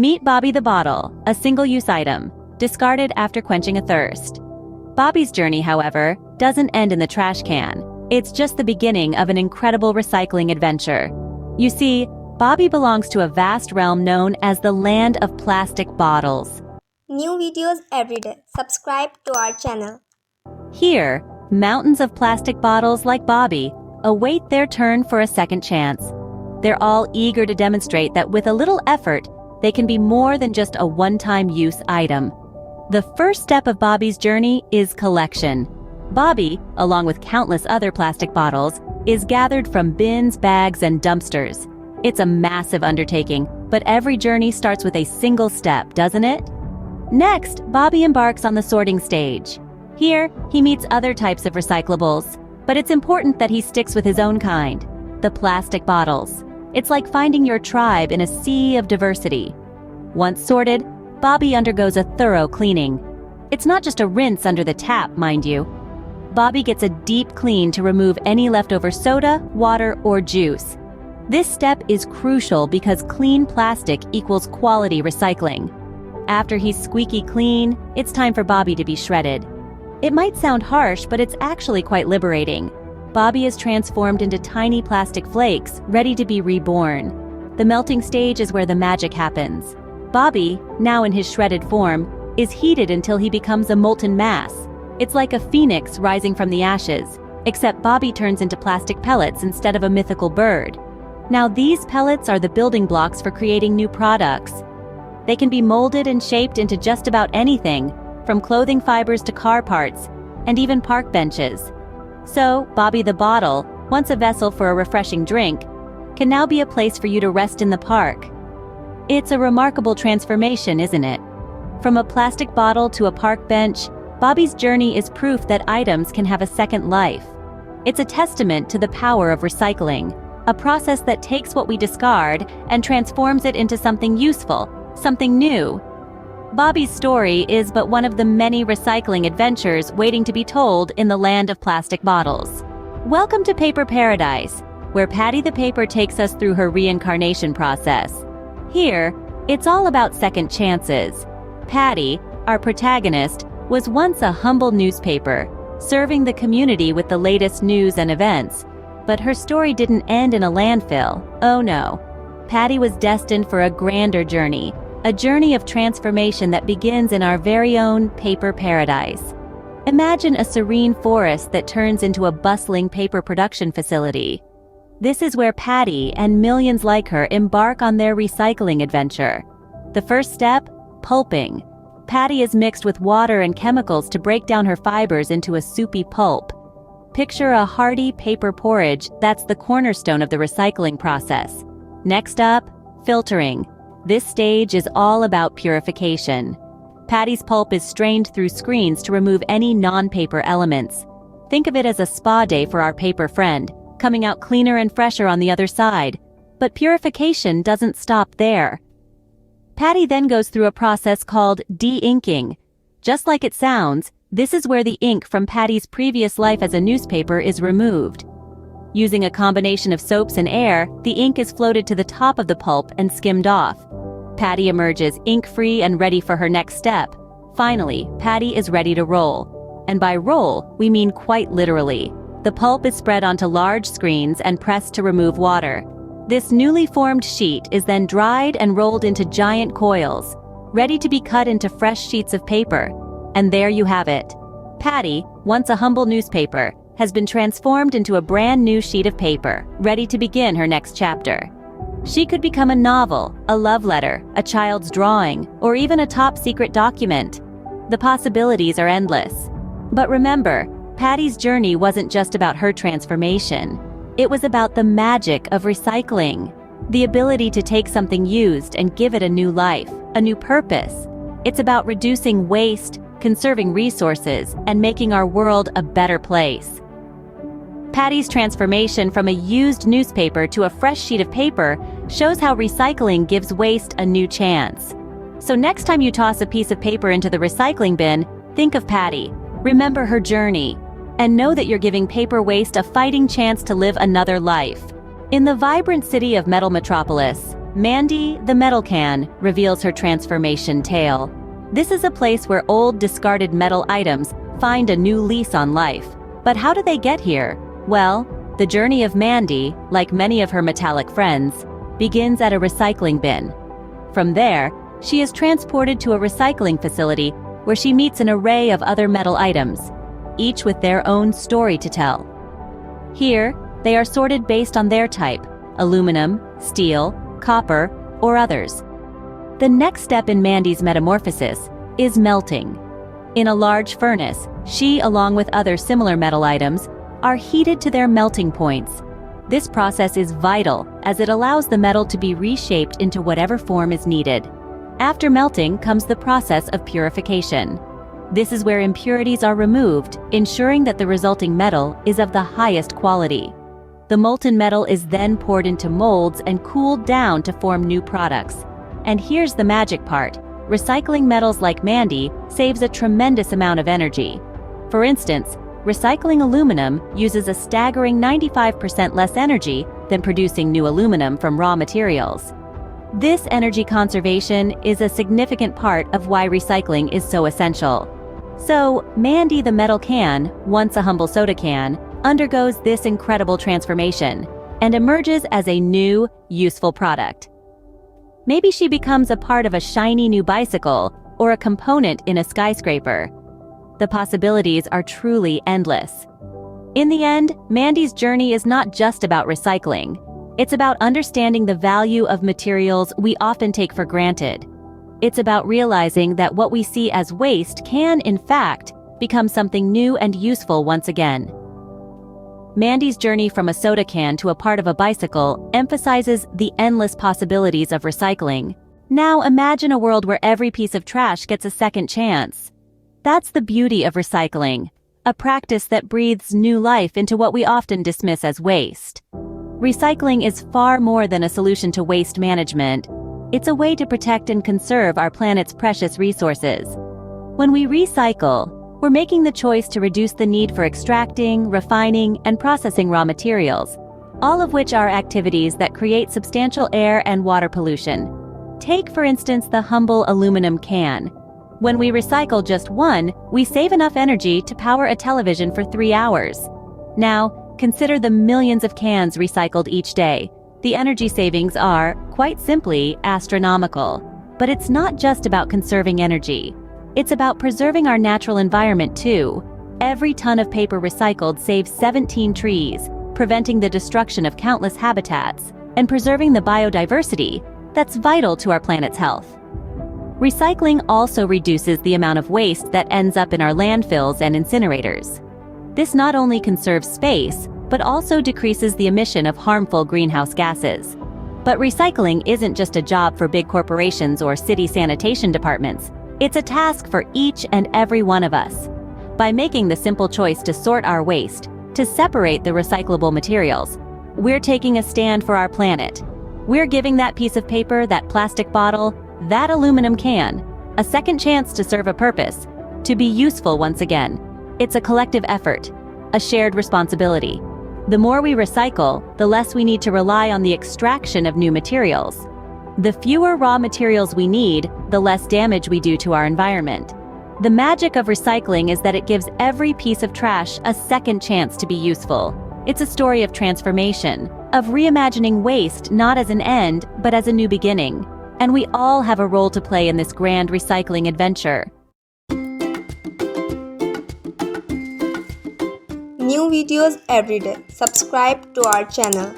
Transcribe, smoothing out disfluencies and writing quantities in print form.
Meet Bobby the bottle, a single-use item, discarded after quenching a thirst. Bobby's journey, however, doesn't end in the trash can. It's just the beginning of an incredible recycling adventure. You see, Bobby belongs to a vast realm known as the land of plastic bottles. New videos every day. Subscribe to our channel. Here, mountains of plastic bottles like Bobby await their turn for a second chance. They're all eager to demonstrate that with a little effort, they can be more than just a one-time use item. The first step of Bobby's journey is collection. Bobby, along with countless other plastic bottles, is gathered from bins, bags, and dumpsters. It's a massive undertaking, but every journey starts with a single step, doesn't it? Next, Bobby embarks on the sorting stage. Here, he meets other types of recyclables, but it's important that he sticks with his own kind, the plastic bottles. It's like finding your tribe in a sea of diversity. Once sorted, Bobby undergoes a thorough cleaning. It's not just a rinse under the tap, mind you. Bobby gets a deep clean to remove any leftover soda, water, or juice. This step is crucial because clean plastic equals quality recycling. After he's squeaky clean, it's time for Bobby to be shredded. It might sound harsh, but it's actually quite liberating. Bobby is transformed into tiny plastic flakes, ready to be reborn. The melting stage is where the magic happens. Bobby, now in his shredded form, is heated until he becomes a molten mass. It's like a phoenix rising from the ashes, except Bobby turns into plastic pellets instead of a mythical bird. Now these pellets are the building blocks for creating new products. They can be molded and shaped into just about anything, from clothing fibers to car parts, and even park benches. So, Bobby the bottle, once a vessel for a refreshing drink, can now be a place for you to rest in the park. It's a remarkable transformation, isn't it? From a plastic bottle to a park bench, Bobby's journey is proof that items can have a second life. It's a testament to the power of recycling, a process that takes what we discard and transforms it into something useful, something new. Bobby's story is but one of the many recycling adventures waiting to be told in the land of plastic bottles. Welcome to Paper Paradise, where Patty the Paper takes us through her reincarnation process. Here, it's all about second chances. Patty, our protagonist, was once a humble newspaper, serving the community with the latest news and events. But her story didn't end in a landfill. Oh no. Patty was destined for a grander journey, a journey of transformation that begins in our very own paper paradise. Imagine a serene forest that turns into a bustling paper production facility. This is where Patty and millions like her embark on their recycling adventure. The first step? Pulping. Patty is mixed with water and chemicals to break down her fibers into a soupy pulp. Picture a hearty paper porridge that's the cornerstone of the recycling process. Next up, filtering. This stage is all about purification. Patty's pulp is strained through screens to remove any non-paper elements. Think of it as a spa day for our paper friend, coming out cleaner and fresher on the other side. But purification doesn't stop there. Patty then goes through a process called de-inking. Just like it sounds, this is where the ink from Patty's previous life as a newspaper is removed. Using a combination of soaps and air, the ink is floated to the top of the pulp and skimmed off. Patty emerges ink-free and ready for her next step. Finally, Patty is ready to roll. And by roll, we mean quite literally. The pulp is spread onto large screens and pressed to remove water. This newly formed sheet is then dried and rolled into giant coils, ready to be cut into fresh sheets of paper. And there you have it. Patty, once a humble newspaper, has been transformed into a brand new sheet of paper, ready to begin her next chapter. She could become a novel, a love letter, a child's drawing, or even a top-secret document. The possibilities are endless. But remember, Patty's journey wasn't just about her transformation. It was about the magic of recycling, the ability to take something used and give it a new life, a new purpose. It's about reducing waste, conserving resources, and making our world a better place. Patty's transformation from a used newspaper to a fresh sheet of paper shows how recycling gives waste a new chance. So next time you toss a piece of paper into the recycling bin, think of Patty, remember her journey, and know that you're giving paper waste a fighting chance to live another life. In the vibrant city of Metal Metropolis, Mandy, the metal can, reveals her transformation tale. This is a place where old discarded metal items find a new lease on life. But how do they get here? Well, the journey of Mandy, like many of her metallic friends, begins at a recycling bin. From there, she is transported to a recycling facility where she meets an array of other metal items, each with their own story to tell. Here, they are sorted based on their type: aluminum, steel, copper, or others. The next step in Mandy's metamorphosis is melting. In a large furnace, she, along with other similar metal items, are heated to their melting points. This process is vital as it allows the metal to be reshaped into whatever form is needed. After melting comes the process of purification. This is where impurities are removed, ensuring that the resulting metal is of the highest quality. The molten metal is then poured into molds and cooled down to form new products. And here's the magic part: recycling metals like Mandy saves a tremendous amount of energy. For instance, recycling aluminum uses a staggering 95% less energy than producing new aluminum from raw materials. This energy conservation is a significant part of why recycling is so essential. So, Mandy the metal can, once a humble soda can, undergoes this incredible transformation and emerges as a new, useful product. Maybe she becomes a part of a shiny new bicycle or a component in a skyscraper. The possibilities are truly endless. In the end, Mandy's journey is not just about recycling. It's about understanding the value of materials we often take for granted. It's about realizing that what we see as waste can, in fact, become something new and useful once again. Mandy's journey from a soda can to a part of a bicycle emphasizes the endless possibilities of recycling. Now imagine a world where every piece of trash gets a second chance. That's the beauty of recycling, a practice that breathes new life into what we often dismiss as waste. Recycling is far more than a solution to waste management. It's a way to protect and conserve our planet's precious resources. When we recycle, we're making the choice to reduce the need for extracting, refining, and processing raw materials, all of which are activities that create substantial air and water pollution. Take, for instance, the humble aluminum can. When we recycle just one, we save enough energy to power a television for 3 hours. Now, consider the millions of cans recycled each day. The energy savings are, quite simply, astronomical. But it's not just about conserving energy. It's about preserving our natural environment too. Every ton of paper recycled saves 17 trees, preventing the destruction of countless habitats, and preserving the biodiversity that's vital to our planet's health. Recycling also reduces the amount of waste that ends up in our landfills and incinerators. This not only conserves space, but also decreases the emission of harmful greenhouse gases. But recycling isn't just a job for big corporations or city sanitation departments. It's a task for each and every one of us. By making the simple choice to sort our waste, to separate the recyclable materials, we're taking a stand for our planet. We're giving that piece of paper, that plastic bottle, that aluminum can, a second chance to serve a purpose, to be useful once again. It's a collective effort, a shared responsibility. The more we recycle, the less we need to rely on the extraction of new materials. The fewer raw materials we need, the less damage we do to our environment. The magic of recycling is that it gives every piece of trash a second chance to be useful. It's a story of transformation, of reimagining waste not as an end, but as a new beginning. And we all have a role to play in this grand recycling adventure. New videos every day. Subscribe to our channel.